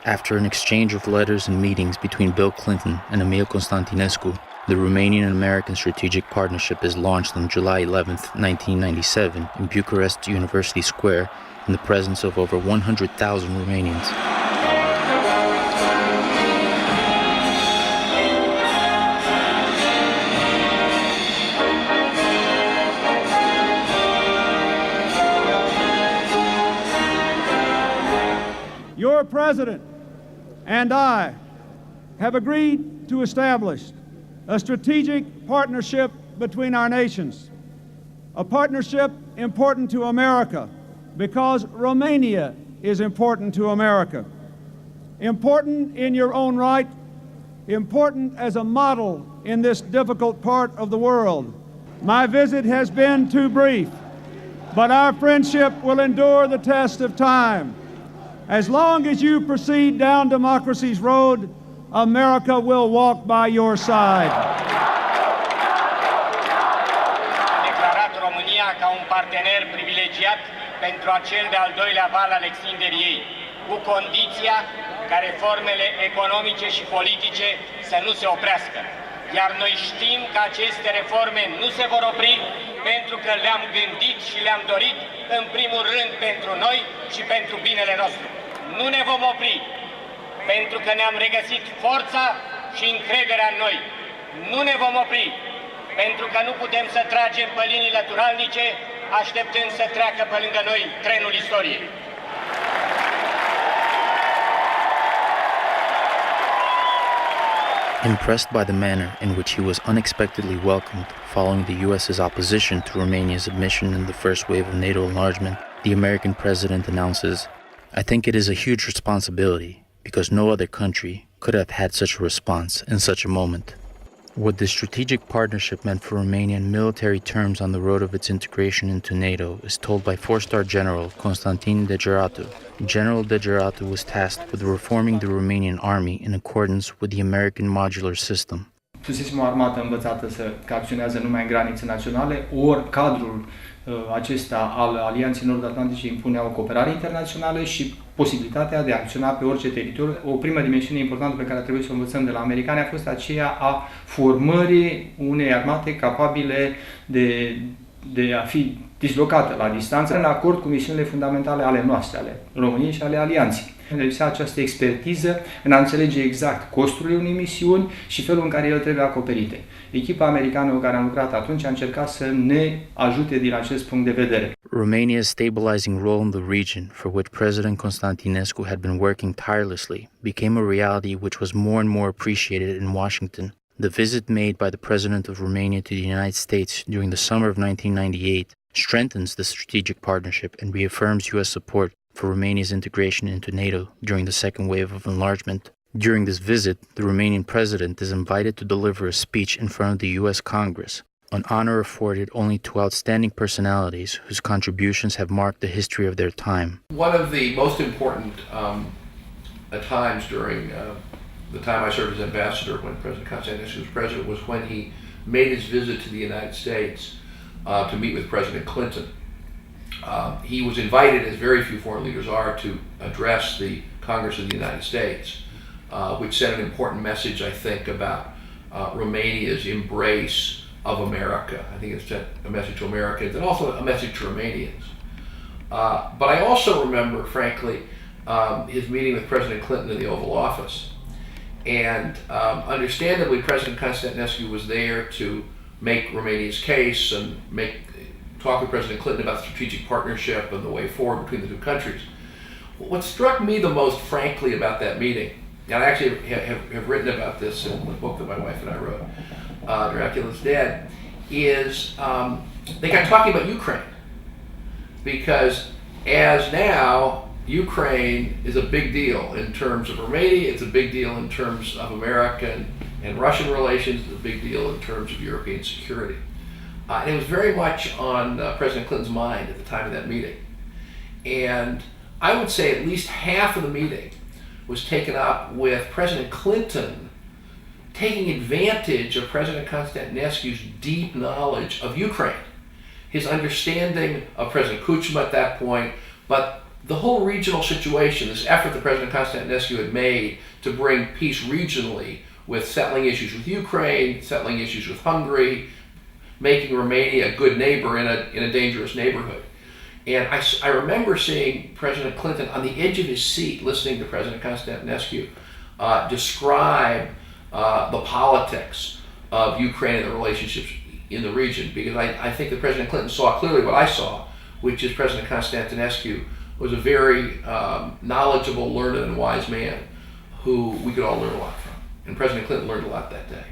After an exchange of letters and meetings between Bill Clinton and Emil Constantinescu, the Romanian and American strategic partnership is launched on July 11, 1997 in Bucharest University Square in the presence of over 100,000 Romanians. Your President and I have agreed to establish a strategic partnership between our nations, a partnership important to America because Romania is important to America, important in your own right, important as a model in this difficult part of the world. My visit has been too brief, but our friendship will endure the test of time. As long as you proceed down democracy's road, America will walk by your side. A declarat România ca un partener privilegiat pentru acel de-al doilea val al extinderii ei, cu condiția ca reformele economice și politice să nu se oprească. Iar noi știm că aceste reforme nu se vor opri pentru că le-am gândit și le-am dorit în primul rând pentru noi și pentru binele nostru. Nu ne vom opri, pentru că ne-am regăsit forța și încrederea în noi. Nu ne vom opri, pentru că nu putem să tragem pe linii lateralnice, așteptând să treacă pe lângă noi trenul istoriei. Impressed by the manner in which he was unexpectedly welcomed following the U.S.'s opposition to Romania's admission in the first wave of NATO enlargement, the American president announces, "I think it is a huge responsibility because no other country could have had such a response in such a moment." What this strategic partnership meant for Romania in military terms on the road of its integration into NATO is told by four-star General Constantin Degeratu. General Degeratu was tasked with reforming the Romanian army in accordance with the American modular system. Fusesem o armată învățată că acționează numai în granițe naționale, ori cadrul acesta al Alianței Nord-Atlantice impunea o cooperare internațională și posibilitatea de a acționa pe orice teritoriu. O primă dimensiune importantă pe care trebuie să o învățăm de la americani a fost aceea a formării unei armate capabile de a fi dislocată la distanță, în acord cu misiunile fundamentale ale noastre, ale României și ale Alianței. Ne lipsea această expertiză în a înțelege exact costurile unei misiuni și felul în care ele trebuie acoperite. Echipa americană cu care am lucrat atunci a încercat să ne ajute din acest punct de vedere. Romania's stabilizing role in the region, for which President Constantinescu had been working tirelessly, became a reality which was more and more appreciated in Washington. The visit made by the President of Romania to the United States during the summer of 1998 strengthens the strategic partnership and reaffirms U.S. support for Romania's integration into NATO during the second wave of enlargement. During this visit, the Romanian president is invited to deliver a speech in front of the U.S. Congress, an honor afforded only to outstanding personalities whose contributions have marked the history of their time. One of the most important times during the time I served as ambassador when President Constantinescu was president was when he made his visit to the United States to meet with President Clinton. He was invited, as very few foreign leaders are, to address the Congress of the United States, which sent an important message, I think, about Romania's embrace of America. I think it sent a message to Americans and also a message to Romanians. But I also remember, frankly, his meeting with President Clinton in the Oval Office. And understandably, President Constantinescu was there to make Romania's case and talk with President Clinton about strategic partnership and the way forward between the two countries. What struck me the most, frankly, about that meeting, and I actually have written about this in the book that my wife and I wrote, Dracula's Dead, is they got talking about Ukraine. Because as now, Ukraine is a big deal in terms of Romania, it's a big deal in terms of American and Russian relations, it's a big deal in terms of European security. And it was very much on President Clinton's mind at the time of that meeting. And I would say at least half of the meeting was taken up with President Clinton taking advantage of President Constantinescu's deep knowledge of Ukraine, his understanding of President Kuchma at that point, but the whole regional situation, this effort that President Constantinescu had made to bring peace regionally with settling issues with Ukraine, settling issues with Hungary, making Romania a good neighbor in a dangerous neighborhood. And I remember seeing President Clinton on the edge of his seat listening to President Constantinescu describe the politics of Ukraine and the relationships in the region, because I think that President Clinton saw clearly what I saw, which is President Constantinescu was a very knowledgeable, learned, and wise man who we could all learn a lot from. And President Clinton learned a lot that day.